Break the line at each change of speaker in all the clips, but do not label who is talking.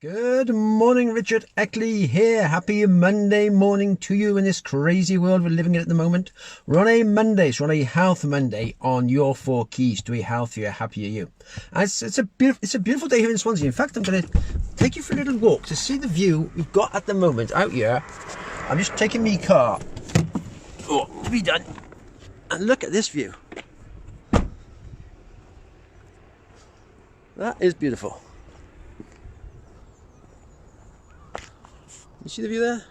Good morning, Richard Eckley here. Happy Monday morning to you in this crazy world we're living in at the moment. We're on a Monday, so we're on a Health Monday on your 4 keys to a healthier, happier you. And it's a beautiful day here in Swansea. In fact, I'm going to take you for a little walk to see the view we've got at the moment out here. I'm just taking me car to be done, and look at this view. That is beautiful. You see the view there?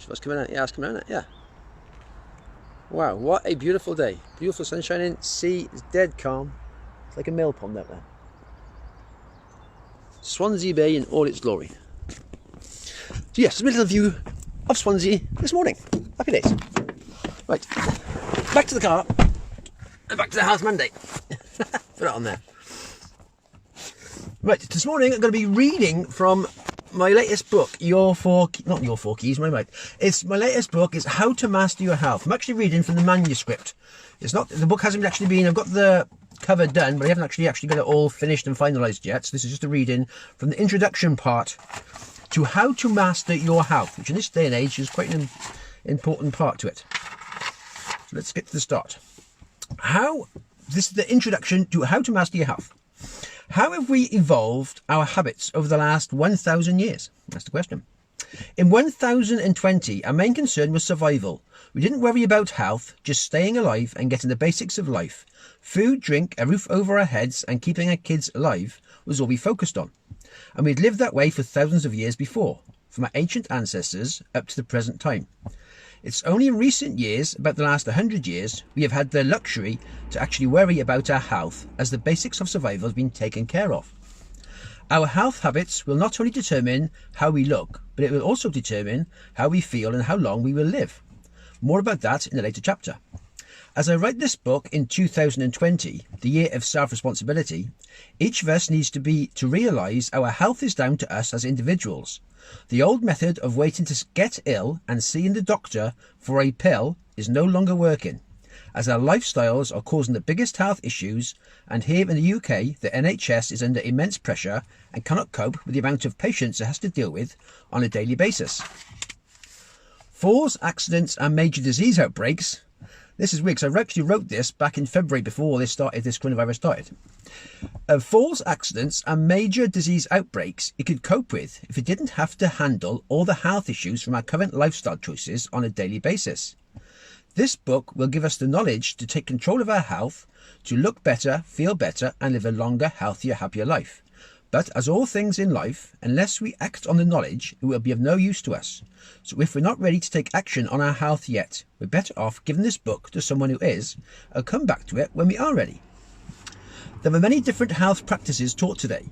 What's coming out? Yeah, it's coming out. Yeah. Wow, what a beautiful day. Beautiful sun shining. Sea is dead calm. It's like a mill pond out there. Swansea Bay in all its glory. So yes, a little view of Swansea this morning. Happy days. Right, back to the car and back to the Health Monday. Put it on there. Right, this morning I'm going to be reading from my latest book, not Your 4 Keys, my mate. It's my latest book. It's How to Master Your Health. I'm actually reading from the manuscript. It's not, the book hasn't actually been, I've got the cover done, but I haven't actually got it all finished and finalised yet. So this is just a reading from the introduction part to How to Master Your Health, which in this day and age is quite an important part to it. So let's get to the start. This is the introduction to How to Master Your Health. How have we evolved our habits over the last 1,000 years? That's the question. In 1020, our main concern was survival. We didn't worry about health, just staying alive and getting the basics of life. Food, drink, a roof over our heads and keeping our kids alive was all we focused on. And we'd lived that way for thousands of years before, from our ancient ancestors up to the present time. It's only in recent years, about the last 100 years, we have had the luxury to actually worry about our health, as the basics of survival have been taken care of. Our health habits will not only determine how we look, but it will also determine how we feel and how long we will live. More about that in a later chapter. As I write this book in 2020, the year of self-responsibility, each of us needs to realise our health is down to us as individuals. The old method of waiting to get ill and seeing the doctor for a pill is no longer working, as our lifestyles are causing the biggest health issues, and here in the UK, the NHS is under immense pressure and cannot cope with the amount of patients it has to deal with on a daily basis. Falls, accidents and major disease outbreaks. This is weird because I actually wrote this back in February before this coronavirus started. Falls, accidents and major disease outbreaks it could cope with if it didn't have to handle all the health issues from our current lifestyle choices on a daily basis. This book will give us the knowledge to take control of our health, to look better, feel better and live a longer, healthier, happier life. But as all things in life, unless we act on the knowledge, it will be of no use to us. So if we're not ready to take action on our health yet, we're better off giving this book to someone who is, and come back to it when we are ready. There are many different health practices taught today,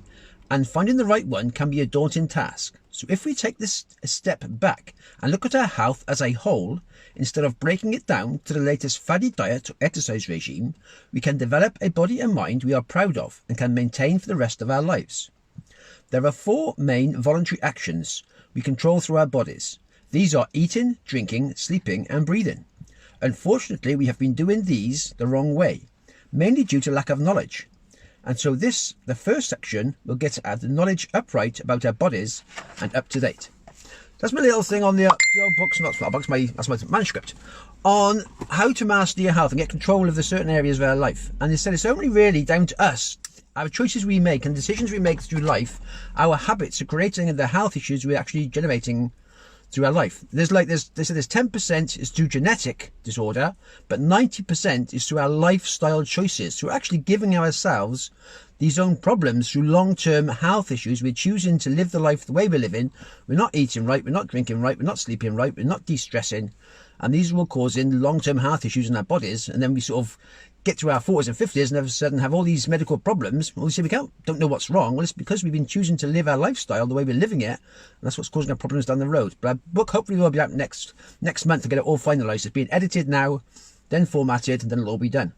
and finding the right one can be a daunting task. So if we take this a step back and look at our health as a whole, instead of breaking it down to the latest faddy diet or exercise regime, we can develop a body and mind we are proud of and can maintain for the rest of our lives. There are 4 main voluntary actions we control through our bodies. These are eating, drinking, sleeping and breathing. Unfortunately, we have been doing these the wrong way, mainly due to lack of knowledge. And so the first section will get at the knowledge upright about our bodies and up to date. That's my little thing on the old books, that's my manuscript, on how to master your health and get control of the certain areas of our life. And they said it's only really down to us, our choices we make and decisions we make through life, our habits are creating the health issues we're actually generating through our life. They said there's 10% is through genetic disorder, but 90% is through our lifestyle choices. So we're actually giving ourselves these own problems through long-term health issues. We're choosing to live the life the way we're living. We're not eating right, we're not drinking right, we're not sleeping right, we're not de-stressing. And these are all causing long-term health issues in our bodies. And then we sort of get to our 40s and 50s and all of a sudden have all these medical problems. Well, we say we don't know what's wrong. Well, it's because we've been choosing to live our lifestyle the way we're living it. And that's what's causing our problems down the road. But our book hopefully will be out next month to get it all finalised. It's being edited now, then formatted, and then it'll all be done.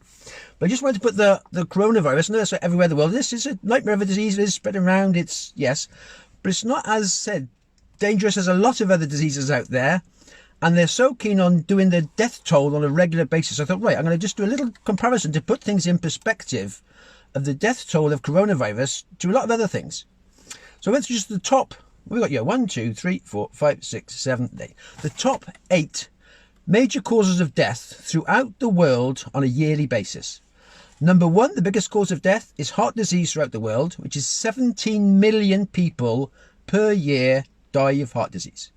But I just wanted to put the coronavirus, and that's everywhere in the world. This is a nightmare of a disease. It is spreading around. Yes, but it's not as dangerous as a lot of other diseases out there. And they're so keen on doing the death toll on a regular basis. I thought, right, I'm going to just do a little comparison to put things in perspective of the death toll of coronavirus to a lot of other things. So I went through just the top, we've got here 1, 2, 3, 4, 5, 6, 7, 8. The top 8 major causes of death throughout the world on a yearly basis. Number 1, the biggest cause of death is heart disease throughout the world, which is 17 million people per year die of heart disease.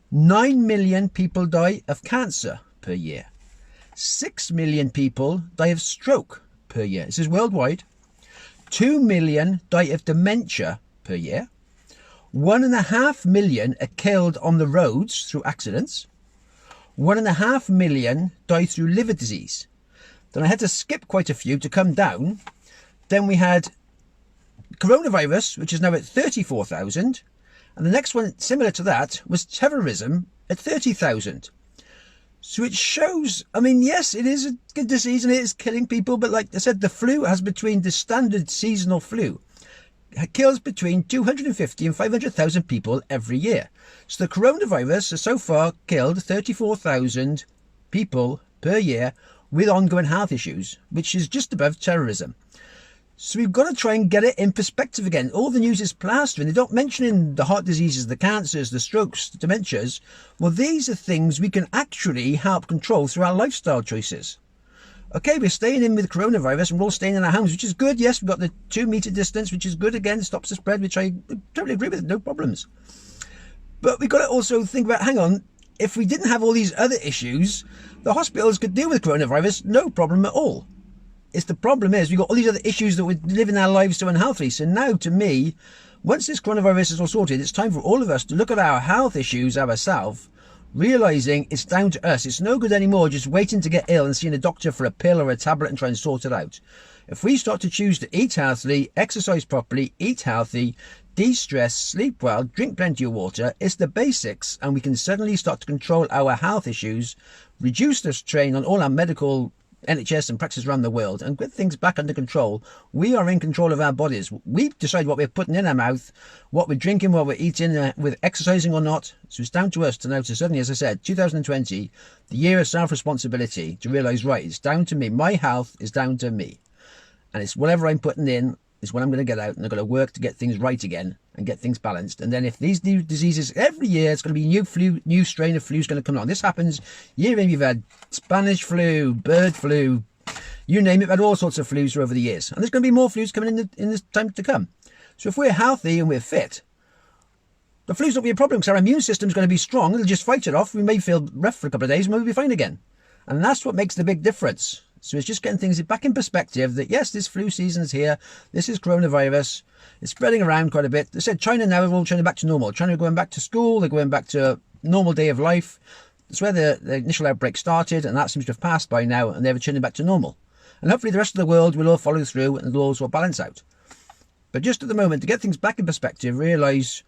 9 million people die of cancer per year. 6 million people die of stroke per year. This is worldwide. 2 million die of dementia per year. 1.5 million are killed on the roads through accidents. 1.5 million die through liver disease. Then I had to skip quite a few to come down. Then we had coronavirus, which is now at 34,000. And the next one, similar to that, was terrorism at 30,000. So it shows, I mean, yes, it is a good disease and it is killing people. But like I said, the flu has between the standard seasonal flu. It kills between 250 and 500,000 people every year. So the coronavirus has so far killed 34,000 people per year with ongoing health issues, which is just above terrorism. So we've got to try and get it in perspective again. All the news is plastering. They don't mention the heart diseases, the cancers, the strokes, the dementias. Well, these are things we can actually help control through our lifestyle choices. Okay, we're staying in with coronavirus and we're all staying in our homes, which is good. Yes, we've got the 2-meter distance, which is good. Again, stops the spread, which I totally agree with. No problems. But we've got to also think about, hang on, if we didn't have all these other issues, the hospitals could deal with coronavirus, no problem at all. It's the problem is we've got all these other issues that we're living our lives so unhealthy. So now, to me, once this coronavirus is all sorted, it's time for all of us to look at our health issues ourselves, realising it's down to us. It's no good anymore just waiting to get ill and seeing a doctor for a pill or a tablet and try and sort it out. If we start to choose to eat healthily, exercise properly, eat healthy, de-stress, sleep well, drink plenty of water, it's the basics, and we can suddenly start to control our health issues, reduce the strain on all our medical NHS and practices around the world, and get things back under control. We are in control of our bodies. We decide what we're putting in our mouth, what we're drinking, what we're eating, with exercising or not. So it's down to us to know, to suddenly, as I said, 2020, the year of self-responsibility, to realise, right, it's down to me. My health is down to me. And it's whatever I'm putting in is what I'm going to get out, and I've got to work to get things right again and get things balanced. And then if these new diseases, every year it's going to be new strain of flu is going to come along. This happens year in. You've had Spanish flu, bird flu, you name it. We've had all sorts of flus over the years, and there's going to be more flus coming in this time to come. So if we're healthy and we're fit, the flu's not going to be a problem because our immune system's going to be strong. It'll just fight it off. We may feel rough for a couple of days and we'll be fine again. And that's what makes the big difference. So it's just getting things back in perspective that, yes, this flu season is here. This is coronavirus. It's spreading around quite a bit. They said China now are all turning back to normal. China are going back to school. They're going back to a normal day of life. That's where the initial outbreak started, and that seems to have passed by now, and they're returning back to normal. And hopefully the rest of the world will all follow through and the laws will balance out. But just at the moment, to get things back in perspective, realise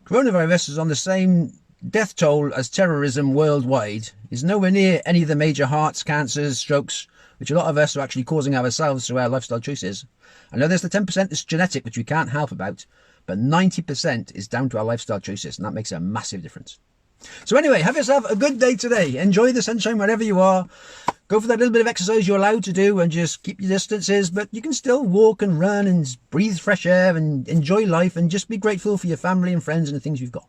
coronavirus is on the same death toll as terrorism worldwide. Is nowhere near any of the major hearts, cancers, strokes, which a lot of us are actually causing ourselves through our lifestyle choices. I know there's the 10% that's genetic, which we can't help about, but 90% is down to our lifestyle choices, and that makes a massive difference. So anyway, have yourself a good day today. Enjoy the sunshine wherever you are. Go for that little bit of exercise you're allowed to do and just keep your distances, but you can still walk and run and breathe fresh air and enjoy life and just be grateful for your family and friends and the things you've got.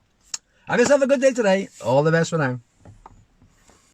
Have yourself a good day today. All the best for now.